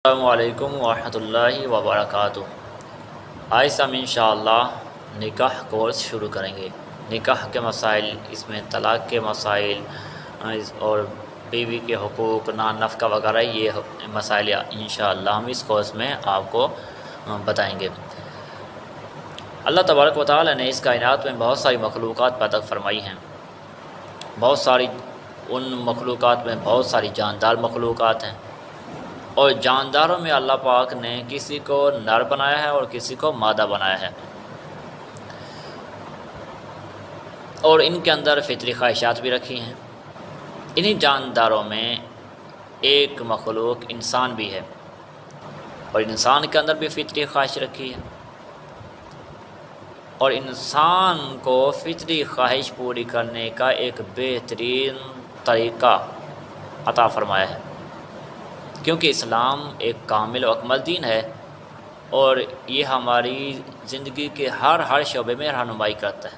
السلام علیکم ورحمۃ اللہ وبرکاتہ۔ آج ہم انشاءاللہ نکاح کورس شروع کریں گے۔ نکاح کے مسائل، اس میں طلاق کے مسائل اور بیوی کے حقوق، نان نفقہ وغیرہ، یہ مسائل انشاءاللہ ہم اس کورس میں آپ کو بتائیں گے۔ اللہ تبارک و تعالی نے اس کائنات میں بہت ساری مخلوقات پیدا فرمائی ہیں۔ بہت ساری ان مخلوقات میں بہت ساری جاندار مخلوقات ہیں، اور جانداروں میں اللہ پاک نے کسی کو نر بنایا ہے اور کسی کو مادہ بنایا ہے، اور ان کے اندر فطری خواہشات بھی رکھی ہیں۔ انہی جانداروں میں ایک مخلوق انسان بھی ہے، اور انسان کے اندر بھی فطری خواہش رکھی ہے، اور انسان کو فطری خواہش پوری کرنے کا ایک بہترین طریقہ عطا فرمایا ہے، کیونکہ اسلام ایک کامل و اکمل دین ہے، اور یہ ہماری زندگی کے ہر شعبے میں رہنمائی کرتا ہے۔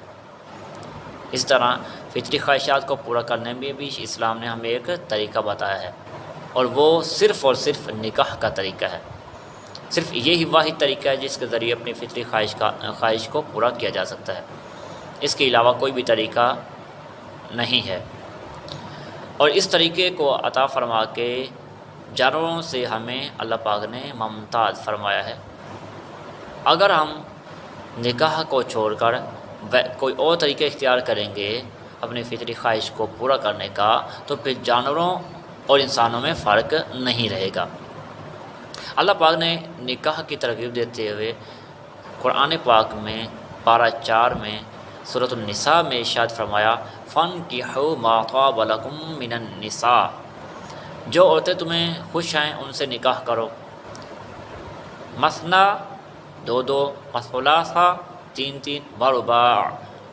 اس طرح فطری خواہشات کو پورا کرنے میں بھی اسلام نے ہمیں ایک طریقہ بتایا ہے، اور وہ صرف اور صرف نکاح کا طریقہ ہے۔ صرف یہی واحد طریقہ ہے جس کے ذریعے اپنی فطری خواہش کو پورا کیا جا سکتا ہے۔ اس کے علاوہ کوئی بھی طریقہ نہیں ہے، اور اس طریقے کو عطا فرما کے جانوروں سے ہمیں اللہ پاک نے ممتاز فرمایا ہے۔ اگر ہم نکاح کو چھوڑ کر کوئی اور طریقہ اختیار کریں گے اپنی فطری خواہش کو پورا کرنے کا، تو پھر جانوروں اور انسانوں میں فرق نہیں رہے گا۔ اللہ پاک نے نکاح کی ترغیب دیتے ہوئے قرآن پاک میں پارہ 4 میں سورۃ النساء میں ارشاد فرمایا، فَانْكِحُوا مَا طَابَ لَكُم مِّنَ النِّسَاءِ، جو عورتیں تمہیں خوش ہیں ان سے نکاح کرو، مثنا 2 وثلاثا 3 ورباع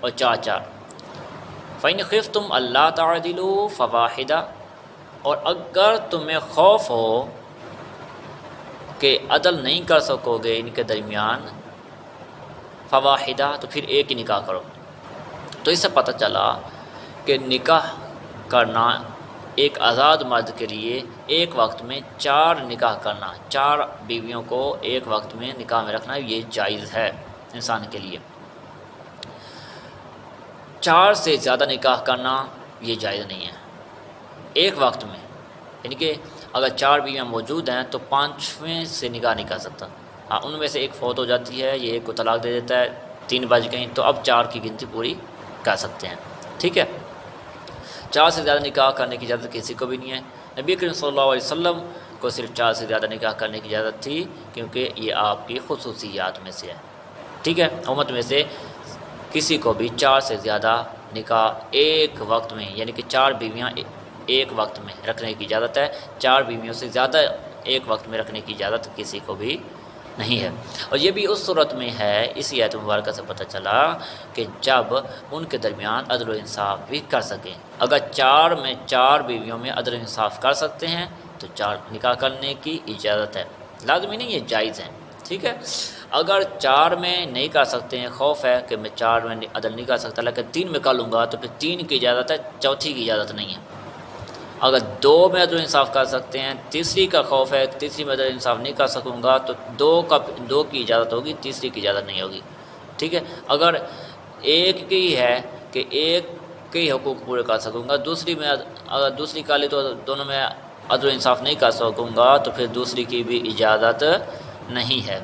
اور 4۔ فَإِنْ خِفْتُمْ أَلَّا تَعْدِلُوا فَوَاحِدَةً، اور اگر تمہیں خوف ہو کہ عدل نہیں کر سکو گے ان کے درمیان، فواحدہ، تو پھر ایک ہی نکاح کرو۔ تو اس سے پتہ چلا کہ نکاح کرنا ایک آزاد مرد کے لیے ایک وقت میں 4 نکاح کرنا، 4 بیویوں کو ایک وقت میں نکاح میں رکھنا، یہ جائز ہے انسان کے لیے۔ 4 سے زیادہ نکاح کرنا یہ جائز نہیں ہے ایک وقت میں، یعنی کہ اگر 4 بیویاں موجود ہیں تو 5ویں سے نکاح نہیں کر سکتا۔ ہاں، ان میں سے ایک فوت ہو جاتی ہے، یہ ایک کو طلاق دے دیتا ہے، 3 بج گئیں، تو اب 4 کی گنتی پوری کر سکتے ہیں، ٹھیک ہے۔ 4 سے زیادہ نکاح کرنے کی اجازت کسی کو بھی نہیں ہے۔ نبی کریم صلی اللہ علیہ وسلم کو صرف 4 سے زیادہ نکاح کرنے کی اجازت تھی، کیونکہ یہ آپ کی خصوصیات میں سے ہے، ٹھیک ہے۔ امت میں سے کسی کو بھی 4 سے زیادہ نکاح ایک وقت میں، یعنی کہ 4 بیویاں ایک وقت میں رکھنے کی اجازت ہے، 4 بیویوں سے زیادہ ایک وقت میں رکھنے کی اجازت کسی کو بھی نہیں ہے۔ اور یہ بھی اس صورت میں ہے، اسی آیت مبارکہ سے پتہ چلا کہ جب ان کے درمیان عدل و انصاف بھی کر سکیں۔ اگر 4 میں 4 بیویوں میں عدل و انصاف کر سکتے ہیں تو 4 نکاح کرنے کی اجازت ہے، لازمی نہیں، یہ جائز ہے، ٹھیک ہے۔ اگر 4 میں نہیں کر سکتے ہیں، خوف ہے کہ میں 4 میں عدل نہیں کر سکتا لیکن 3 میں کر لوں گا، تو پھر 3 کی اجازت ہے، 4تھی کی اجازت نہیں ہے۔ اگر 2 میں عدل و انصاف کر سکتے ہیں، تیسری کا خوف ہے، تیسری میں عدل و انصاف نہیں کر سکوں گا، تو 2 کی اجازت ہوگی، تیسری کی اجازت نہیں ہوگی، ٹھیک ہے۔ اگر ایک کی ہے کہ ایک کے حقوق پورے کر سکوں گا، اگر دوسری کا لی تو دونوں میں عدل و انصاف نہیں کر سکوں گا، تو پھر دوسری کی بھی اجازت نہیں ہے۔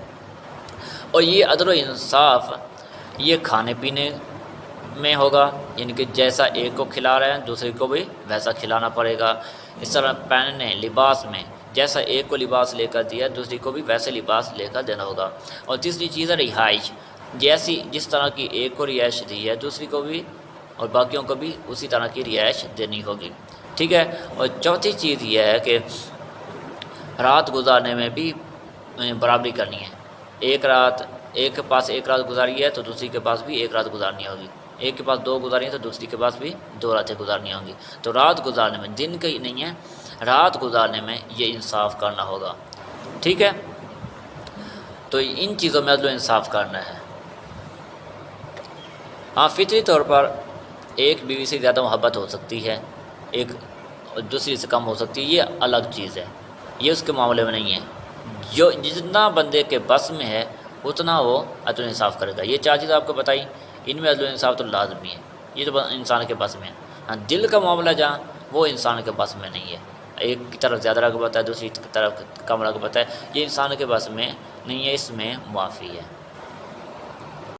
اور یہ عدل و انصاف یہ کھانے پینے میں ہوگا، یعنی کہ جیسا ایک کو کھلا رہے ہیں دوسرے کو بھی ویسا کھلانا پڑے گا۔ اس طرح پہننے لباس میں جیسا ایک کو لباس لے کر دیا دوسری کو بھی ویسے لباس لے کر دینا ہوگا۔ اور تیسری چیز ہے رہائش، جس طرح کی ایک کو رہائش دی ہے دوسری کو بھی اور باقیوں کو بھی اسی طرح کی رہائش دینی ہوگی، ٹھیک ہے۔ اور چوتھی چیز یہ ہے کہ رات گزارنے میں بھی برابری کرنی ہے۔ ایک کے پاس ایک رات گزاری ہے تو دوسری کے پاس بھی ایک رات گزارنی ہوگی، ایک کے پاس 2 گزاری ہیں تو دوسری کے پاس بھی 2 راتیں گزارنی ہوں گی۔ تو رات گزارنے میں، دن کا ہی نہیں ہے، رات گزارنے میں یہ انصاف کرنا ہوگا، ٹھیک ہے۔ تو ان چیزوں میں عدل و انصاف کرنا ہے۔ ہاں، فطری طور پر ایک بیوی سے زیادہ محبت ہو سکتی ہے، ایک دوسری سے کم ہو سکتی ہے، یہ الگ چیز ہے، یہ اس کے معاملے میں نہیں ہے۔ جو جتنا بندے کے بس میں ہے اتنا وہ عدل و انصاف کرے گا۔ یہ چار چیزیں آپ کو بتائی، ان میں عدل و انصاف تو لازمی ہے، یہ تو انسان کے بس میں ہے۔ ہاں دل کا معاملہ جہاں وہ انسان کے بس میں نہیں ہے، ایک کی طرف زیادہ رغبت ہے، دوسری طرف کم رغبت ہے، یہ انسان کے بس میں نہیں ہے، اس میں معافی ہے۔